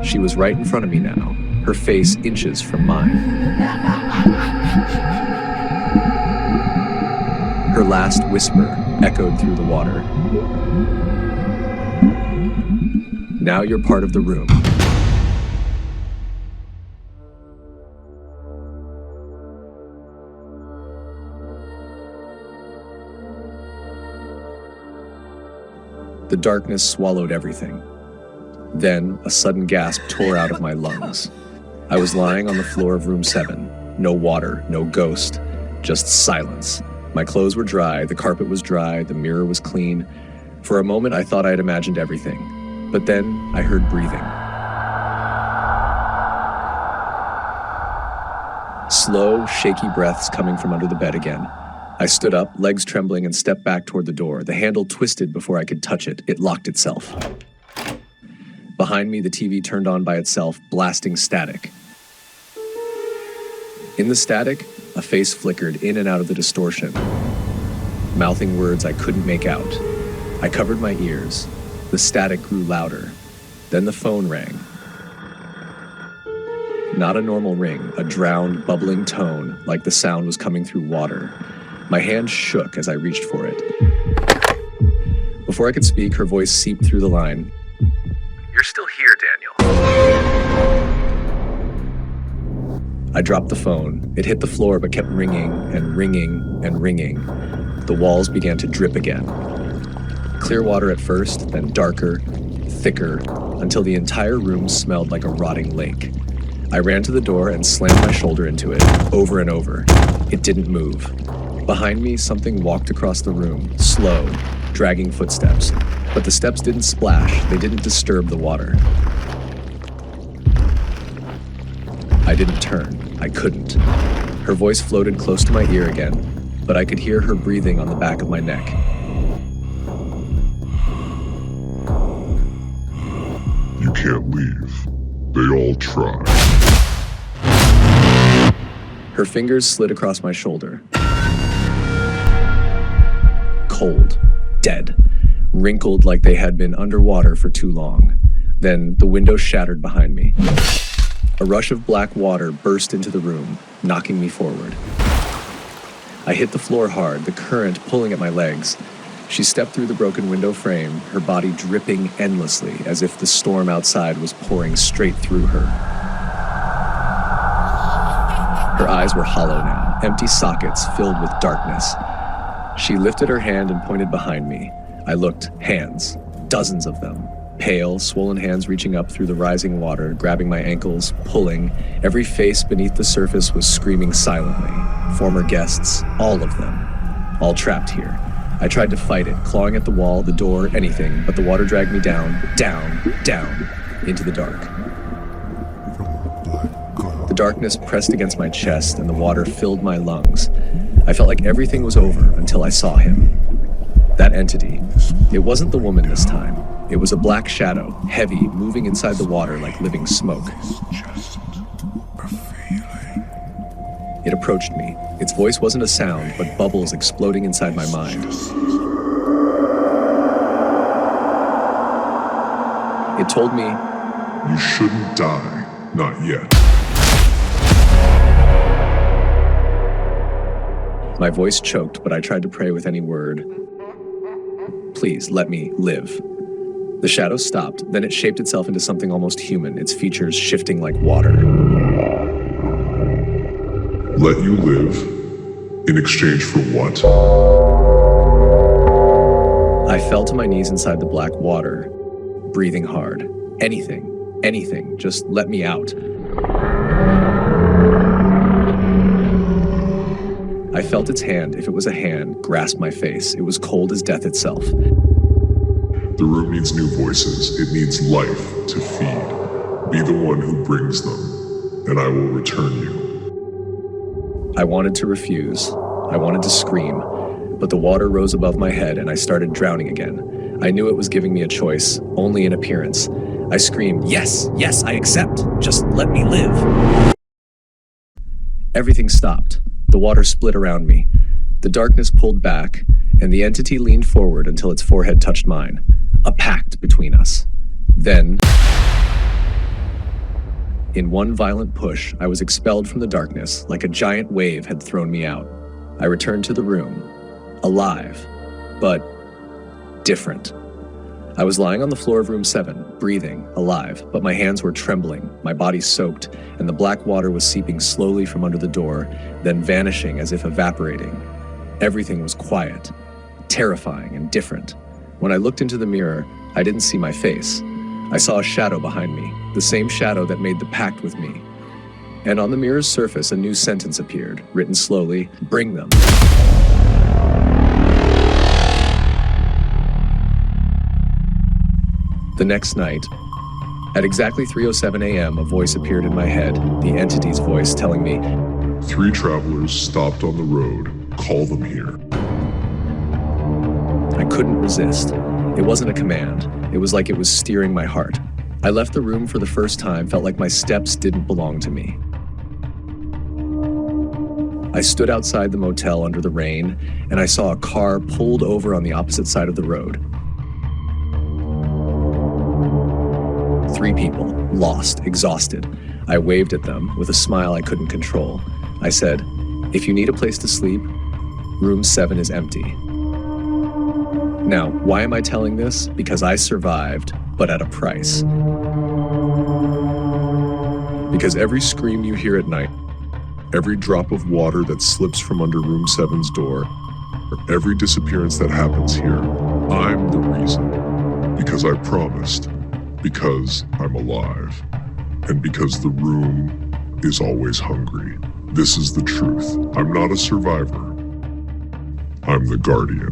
She was right in front of me now, her face inches from mine. Her last whisper echoed through the water. Now you're part of the room. The darkness swallowed everything. Then, a sudden gasp tore out of my lungs. I was lying on the floor of room 7. No water, no ghost, just silence. My clothes were dry, the carpet was dry, the mirror was clean. For a moment, I thought I had imagined everything. But then, I heard breathing. Slow, shaky breaths coming from under the bed again. I stood up, legs trembling, and stepped back toward the door. The handle twisted before I could touch it. It locked itself. Behind me, the TV turned on by itself, blasting static. In the static, a face flickered in and out of the distortion, mouthing words I couldn't make out. I covered my ears. The static grew louder. Then the phone rang. Not a normal ring, a drowned, bubbling tone, like the sound was coming through water. My hand shook as I reached for it. Before I could speak, her voice seeped through the line. "You're still here, Daniel." I dropped the phone. It hit the floor but kept ringing and ringing and ringing. The walls began to drip again. Clear water at first, then darker, thicker, until the entire room smelled like a rotting lake. I ran to the door and slammed my shoulder into it, over and over. It didn't move. Behind me, something walked across the room, slow, dragging footsteps. But the steps didn't splash, they didn't disturb the water. I didn't turn. I couldn't. Her voice floated close to my ear again, but I could hear her breathing on the back of my neck. "You can't leave. They all try." Her fingers slid across my shoulder. Cold, dead, wrinkled like they had been underwater for too long. Then the window shattered behind me. A rush of black water burst into the room, knocking me forward. I hit the floor hard, the current pulling at my legs. She stepped through the broken window frame, her body dripping endlessly as if the storm outside was pouring straight through her. Her eyes were hollow now, empty sockets filled with darkness. She lifted her hand and pointed behind me. I looked. Hands. Dozens of them. Pale, swollen hands reaching up through the rising water, grabbing my ankles, pulling. Every face beneath the surface was screaming silently. Former guests, all of them. All trapped here. I tried to fight it, clawing at the wall, the door, anything, but the water dragged me down, into the dark. The darkness pressed against my chest and the water filled my lungs. I felt like everything was over until I saw him. That entity. It wasn't the woman this time. It was a black shadow, heavy, moving inside the water like living smoke. It approached me. Its voice wasn't a sound, but bubbles exploding inside my mind. It told me, "You shouldn't die. Not yet." My voice choked, but I tried to pray with any word. "Please, let me live." The shadow stopped, then it shaped itself into something almost human, its features shifting like water. "Let you live? In exchange for what?" I fell to my knees inside the black water, breathing hard. Anything, just let me out. I felt its hand, if it was a hand, grasp my face. It was cold as death itself. "The room needs new voices. It needs life to feed. Be the one who brings them, and I will return you." I wanted to refuse. I wanted to scream, but the water rose above my head and I started drowning again. I knew it was giving me a choice, only in appearance. I screamed, yes, I accept. Just let me live." Everything stopped. The water split around me. The darkness pulled back, and the entity leaned forward until its forehead touched mine. A pact between us. Then, In one violent push, I was expelled from the darkness like a giant wave had thrown me out. I returned to the room, alive, but different. I was lying on the floor of room 7, breathing, alive, but my hands were trembling, my body soaked, and the black water was seeping slowly from under the door, then vanishing as if evaporating. Everything was quiet, terrifying, and different. When I looked into the mirror, I didn't see my face. I saw a shadow behind me, the same shadow that made the pact with me. And on the mirror's surface, a new sentence appeared, written slowly, "Bring them." The next night, at exactly 3:07 a.m., a voice appeared in my head, the entity's voice telling me, 3 travelers stopped on the road. Call them here. I couldn't resist. It wasn't a command. It was like it was steering my heart. I left the room for the first time, felt like my steps didn't belong to me. I stood outside the motel under the rain, and I saw a car pulled over on the opposite side of the road. 3 people, lost, exhausted. I waved at them with a smile I couldn't control. I said, "If you need a place to sleep, room 7 is empty." Now, why am I telling this? Because I survived, but at a price. Because every scream you hear at night, every drop of water that slips from under room 7's door, or every disappearance that happens here, I'm the reason. Because I promised. Because I'm alive. And because the room is always hungry. This is the truth. I'm not a survivor. I'm the guardian.